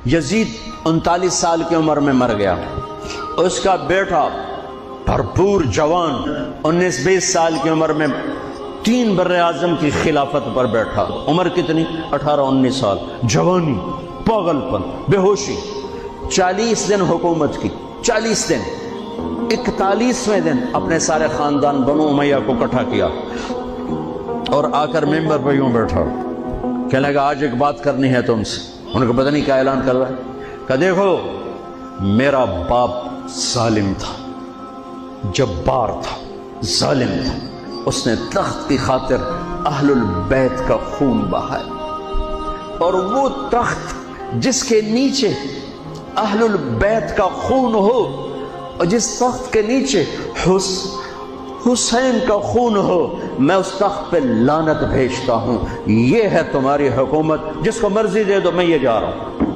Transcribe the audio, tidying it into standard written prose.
یزید 39 سال کی عمر میں مر گیا، اس کا بیٹا بھرپور جوان 19-20 سال کی عمر میں 3 بر اعظم کی خلافت پر بیٹھا۔ عمر کتنی؟ 18-19 سال، جوانی، پاگل پن، بے ہوشی۔ 40 دن حکومت کی، 40 دن۔ 41ویں دن اپنے سارے خاندان بنو امیہ کو اکٹھا کیا اور آ کر ممبر پہ یوں بیٹھا، کہنے لگا آج ایک بات کرنی ہے تم سے۔ ان کو پتہ نہیں کیا اعلان کر رہا ہے، کہ دیکھو میرا باپ ظالم تھا، جبار تھا، ظالم تھا، اس نے تخت کی خاطر اہل البیت کا خون بہایا، اور وہ تخت جس کے نیچے اہل البیت کا خون ہو اور جس تخت کے نیچے حسین کا خون ہو، میں اس تخت پہ لعنت بھیجتا ہوں۔ یہ ہے تمہاری حکومت، جس کو مرضی دے دو، میں یہ جا رہا ہوں۔